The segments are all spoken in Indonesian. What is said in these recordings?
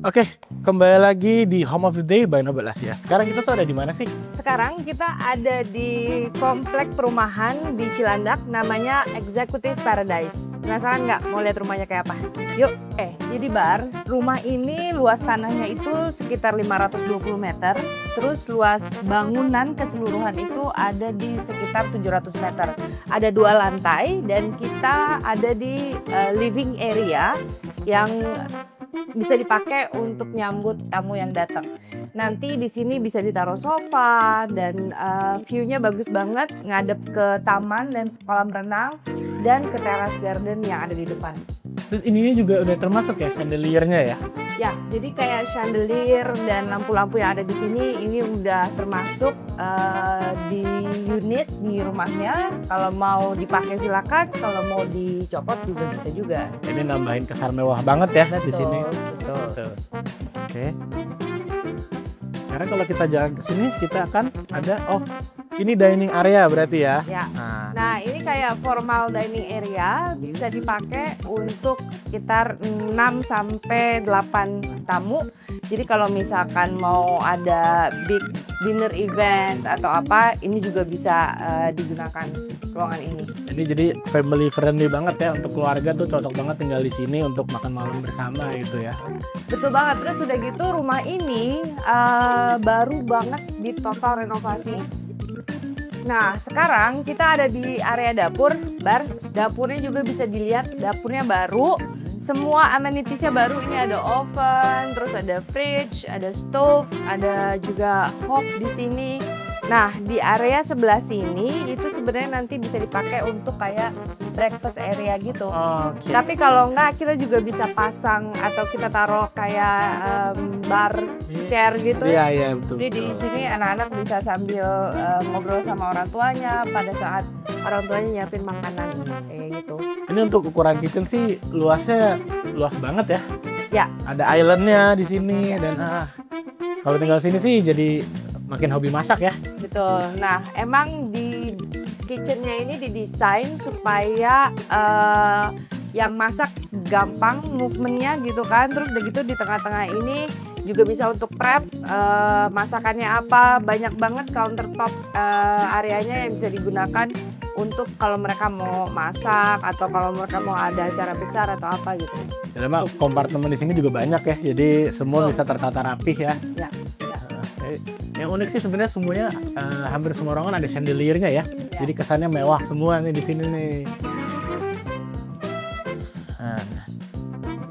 Oke, kembali lagi di Home of the Day by Nobel Asia. Sekarang kita tuh ada di mana sih? Sekarang kita ada di komplek perumahan di Cilandak namanya Executive Paradise. Penasaran nggak mau lihat rumahnya kayak apa? Yuk, jadi Bar, rumah ini luas tanahnya itu sekitar 520 meter. Terus luas bangunan keseluruhan itu ada di sekitar 700 meter. Ada 2 lantai dan kita ada di living area yang bisa dipakai untuk nyambut tamu yang datang. Nanti di sini bisa ditaruh sofa dan view-nya bagus banget, ngadep ke taman dan kolam renang dan ke teras garden yang ada di depan. Terus ininya juga udah termasuk ya chandelier-nya ya? Ya, jadi kayak chandelier dan lampu-lampu yang ada di sini ini udah termasuk di unit di rumahnya. Kalau mau dipakai silakan, kalau mau dicopot juga bisa juga. Ini nambahin kesan mewah banget ya di sini. Betul. Oke. Sekarang kalau kita jalan ke sini kita akan ada ini dining area berarti ya. Ya. Nah, ini kayak formal dining area bisa dipakai untuk sekitar 6 sampai 8 tamu. Jadi kalau misalkan mau ada big dinner event atau apa, ini juga bisa digunakan ruangan ini. Jadi family friendly banget ya, untuk keluarga tuh cocok banget tinggal di sini untuk makan malam bersama gitu ya. Betul banget. Terus udah gitu rumah ini baru banget di total renovasi. Nah, sekarang kita ada di area dapur, Bar. Dapurnya juga bisa dilihat, dapurnya baru. Semua amenities-nya baru, ini ada oven, terus ada fridge, ada stove, ada juga hob di sini. Nah, di area sebelah sini itu sebenarnya nanti bisa dipakai untuk kayak breakfast area gitu. Oke. Tapi kalau enggak, kita juga bisa pasang atau kita taruh kayak bar chair gitu. Iya, betul. Jadi di sini anak-anak bisa sambil ngobrol sama orang tuanya pada saat orang tuanya nyiapin makanan kayak gitu. Ini untuk ukuran kitchen sih luasnya luas banget ya. Ya. Ada islandnya di sini dan kalau tinggal sini sih jadi makin hobi masak ya. Betul. Nah, emang di kitchennya ini didesain supaya yang masak gampang movementnya gitu kan. Terus udah gitu di tengah-tengah ini juga bisa untuk prep masakannya apa. Banyak banget countertop areanya yang bisa digunakan untuk kalau mereka mau masak atau kalau mereka mau ada acara besar atau apa gitu. Dan memang kompartemen di sini juga banyak ya. Jadi semua bisa tertata rapih ya. Ya. Yang unik sih sebenarnya semuanya hampir semua ruangan ada chandelier-nya ya. Jadi kesannya mewah semua nih di sini nih.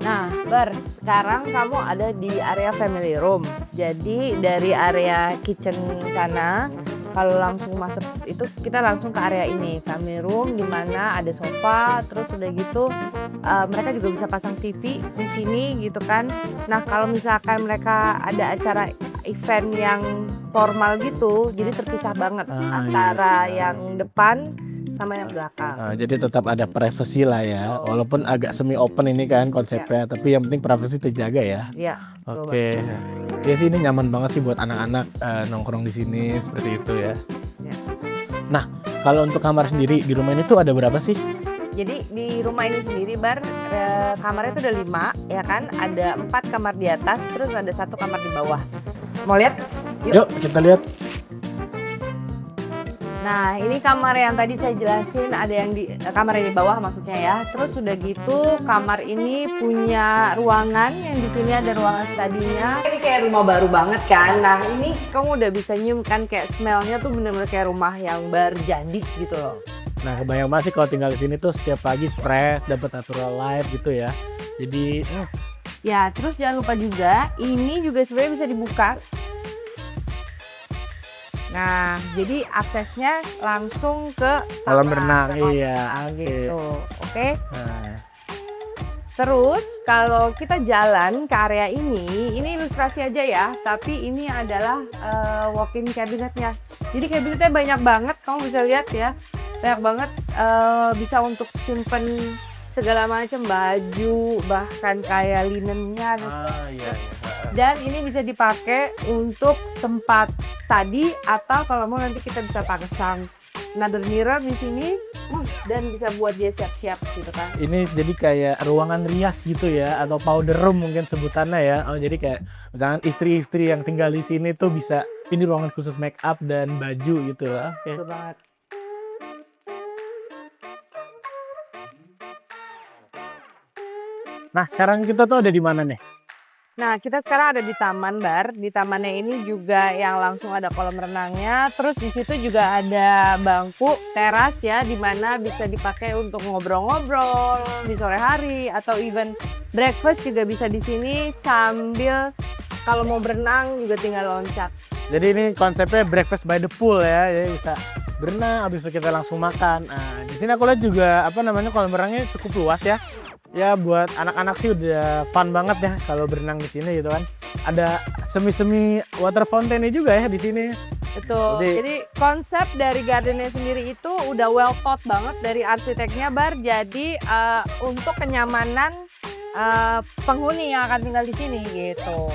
Nah, Bar, sekarang kamu ada di area family room. Jadi dari area kitchen sana, kalau langsung masuk itu kita langsung ke area ini, family room, di mana ada sofa, terus udah gitu mereka juga bisa pasang TV di sini gitu kan. Nah, kalau misalkan mereka ada acara event yang formal gitu, jadi terpisah banget antara yang depan sama yang belakang. Jadi tetap ada privacy lah ya, walaupun agak semi open ini kan konsepnya, tapi yang penting privacy terjaga ya. Iya. Oke. Ya sih ini nyaman banget sih buat anak-anak nongkrong di sini seperti itu ya. Nah, kalau untuk kamar sendiri di rumah ini tuh ada berapa sih? Jadi di rumah ini sendiri, Bar, kamarnya itu ada 5 ya kan, ada 4 kamar di atas, terus ada 1 kamar di bawah. Mau lihat? Yuk kita lihat. Nah, ini kamar yang tadi saya jelasin, ada yang di kamar yang di bawah maksudnya ya. Terus udah gitu kamar ini punya ruangan yang di sini ada ruangan studinya. Ini kayak rumah baru banget kan. Nah, ini kamu udah bisa nyium kan kayak smellnya tuh bener-bener kayak rumah yang baru jadi gitu loh. Nah, kebayang banget sih kalau tinggal di sini tuh setiap pagi fresh, dapat natural light gitu ya. Jadi ya, terus jangan lupa juga ini juga sebenarnya bisa dibuka. Nah, jadi aksesnya langsung ke kolam renang. Iya, gitu. Oke. Terus kalau kita jalan ke area ini ilustrasi aja ya, tapi ini adalah walk-in cabinetnya. Jadi cabinetnya banyak banget, kamu bisa lihat ya, banyak banget, bisa untuk simpen segala macam baju, bahkan kayak linennya dan iya. Dan ini bisa dipakai untuk tempat study atau kalau mau nanti kita bisa pasang another mirror di sini dan bisa buat dia siap-siap gitu kan. Ini jadi kayak ruangan rias gitu ya, atau powder room mungkin sebutannya ya. Oh jadi kayak misalkan istri-istri yang tinggal di sini tuh bisa ini ruangan khusus make up dan baju gitu lah. Oke. Betul banget. Nah sekarang kita tuh ada di mana nih? Nah, kita sekarang ada di taman, Bar. Di tamannya ini juga yang langsung ada kolam renangnya. Terus di situ juga ada bangku teras ya, di mana bisa dipakai untuk ngobrol-ngobrol di sore hari atau even breakfast juga bisa di sini sambil kalau mau berenang juga tinggal loncat. Jadi ini konsepnya breakfast by the pool ya, jadi bisa berenang, habis itu kita langsung makan. Nah, di sini aku lihat juga kolam renangnya cukup luas ya. Ya buat anak-anak sih udah fun banget ya kalau berenang di sini gitu kan. Ada semi-semi water fountainnya juga ya di sini. Betul. Jadi konsep dari gardennya sendiri itu udah well thought banget dari arsiteknya, Bar. Jadi untuk kenyamanan penghuni yang akan tinggal di sini gitu.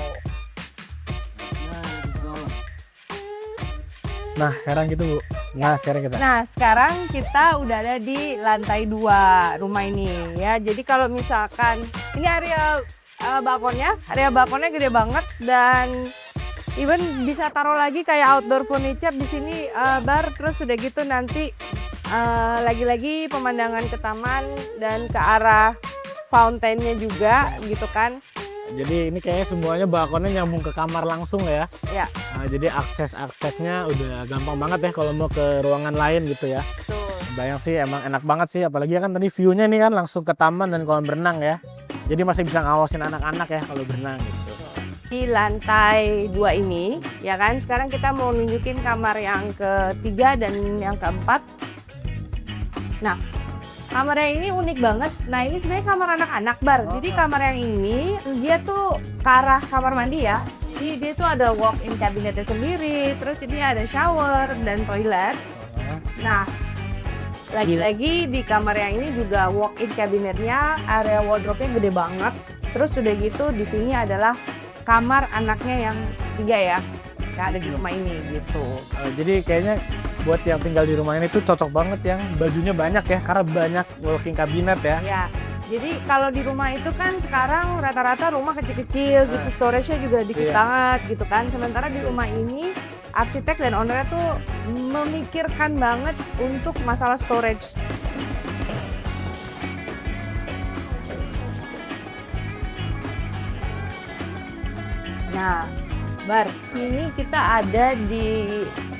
Nah sekarang gitu Bu. Nah sekarang kita udah ada di lantai 2 rumah ini ya. Jadi kalau misalkan ini area balkonnya gede banget dan even bisa taruh lagi kayak outdoor furniture di sini, Bar. Terus udah gitu nanti lagi-lagi pemandangan ke taman dan ke arah fountainnya juga gitu kan. Jadi ini kayaknya semuanya balkonnya nyambung ke kamar langsung ya. Ya. Nah, jadi aksesnya udah gampang banget ya kalau mau ke ruangan lain gitu ya. Betul. Bayang sih emang enak banget sih, apalagi kan tadi view-nya nih kan langsung ke taman dan kolam renang ya. Jadi masih bisa ngawasin anak-anak ya kalau berenang gitu. Di lantai 2 ini ya kan, sekarang kita mau nunjukin kamar yang ketiga dan yang keempat. Nah, kamarnya ini unik banget. Nah, ini sebenarnya kamar anak-anak, Bar. Jadi kamar yang ini dia tuh ke arah kamar mandi ya. Jadi dia tuh ada walk-in kabinetnya sendiri, terus ini ada shower dan toilet. Nah, lagi-lagi di kamar yang ini juga walk-in kabinetnya, area wardrobe-nya gede banget. Terus udah gitu di sini adalah kamar anaknya yang 3 ya. Yang ada di rumah ini gitu. Jadi kayaknya buat yang tinggal di rumah ini tuh cocok banget yang bajunya banyak ya, karena banyak walking cabinet ya. Ya, jadi kalau di rumah itu kan sekarang rata-rata rumah kecil-kecil, gitu, storage-nya juga dikit banget gitu kan. Sementara di rumah ini arsitek dan ownernya tuh memikirkan banget untuk masalah storage. Nah, Bar, ini kita ada di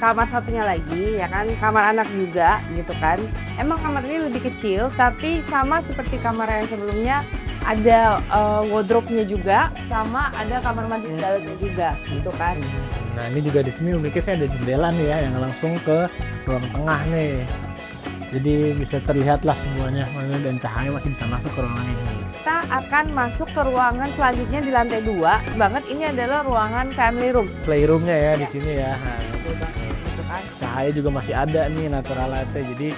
kamar satunya lagi ya kan, kamar anak juga gitu kan. Emang kamar ini lebih kecil tapi sama seperti kamar yang sebelumnya, ada wardrobe-nya juga, sama ada kamar mandi di dalamnya juga gitu kan. Nah ini juga di sini uniknya saya ada jendela nih ya yang langsung ke ruang tengah nih. Jadi bisa terlihat lah semuanya dan cahaya masih bisa masuk ke ruangan ini. Kita akan masuk ke ruangan selanjutnya di lantai 2 banget. Ini adalah ruangan family room. Playroomnya ya di sini ya. Nah, Gitu kan. cahaya juga masih ada nih natural light-nya. Jadi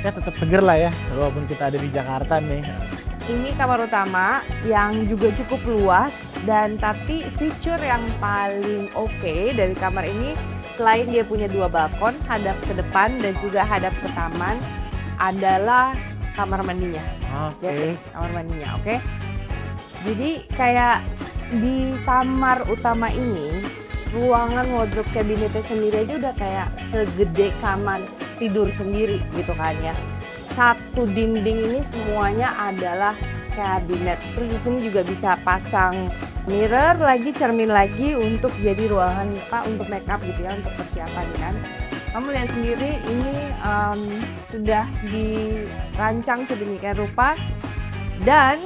ya tetap seger lah ya walaupun kita ada di Jakarta nih. Ini kamar utama yang juga cukup luas dan tapi feature yang paling oke dari kamar ini selain dia punya 2 balkon hadap ke depan dan juga hadap ke taman adalah kamar mandinya. Oke. Kamar mandinya, oke. Jadi kayak di kamar utama ini ruangan wardrobe kabinetnya sendiri aja udah kayak segede kamar tidur sendiri gitu kan ya. Satu dinding ini semuanya adalah kabinet. Terus di sini juga bisa pasang mirror lagi, cermin lagi untuk jadi ruangan untuk make up gitu ya, untuk persiapan kan. Kamu lihat sendiri ini sudah dirancang sedemikian rupa dan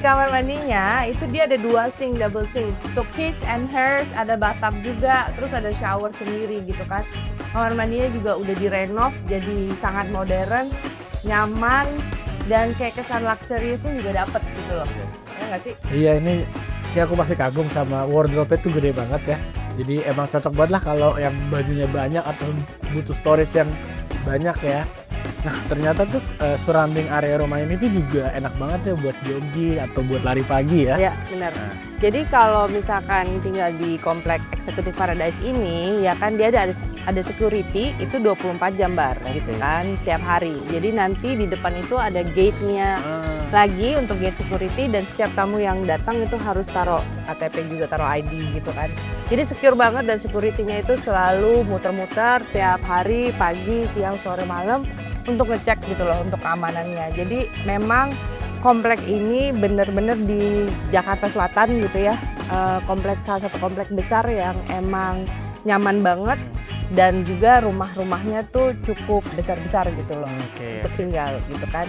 kamar mandinya itu dia ada 2 sink, double sink untuk his and hers, ada bathtub juga, terus ada shower sendiri gitu kan. Kamar mandinya juga udah direnov jadi sangat modern, nyaman dan kayak kesan luxuriousnya juga dapet gitu loh. Ya nggak sih? Iya ini sih aku pasti kagum sama wardrobe tuh gede banget ya. Jadi emang cocok banget lah kalau yang bajunya banyak atau butuh storage yang banyak ya. Nah, ternyata tuh surrounding area rumah ini tuh juga enak banget ya buat jogging atau buat lari pagi ya. Ya, benar. Nah. Jadi kalau misalkan tinggal di komplek Executive Paradise ini, ya kan dia ada security itu 24 jam bar gitu kan tiap hari. Jadi nanti di depan itu ada gate-nya lagi untuk gate security dan setiap tamu yang datang itu harus taruh KTP juga, taruh ID gitu kan. Jadi secure banget dan security-nya itu selalu muter-muter tiap hari, pagi, siang, sore, malam untuk ngecek gitu loh untuk keamanannya. Jadi memang komplek ini bener-bener di Jakarta Selatan gitu ya, salah satu komplek besar yang emang nyaman banget dan juga rumah-rumahnya tuh cukup besar-besar gitu loh untuk tinggal gitu kan.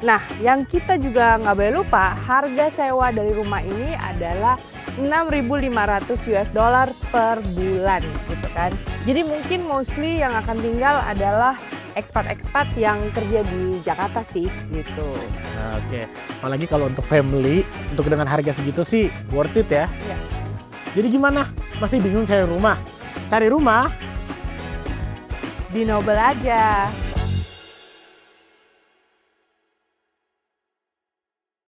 Nah, yang kita juga nggak boleh lupa, harga sewa dari rumah ini adalah 6.500 US dollar per bulan gitu kan. Jadi mungkin mostly yang akan tinggal adalah ekspat-ekspat yang kerja di Jakarta sih gitu. Nah, apalagi kalau untuk family, untuk dengan harga segitu sih worth it ya. Iya. Jadi gimana? Masih bingung cari rumah? Cari rumah Di Noble aja.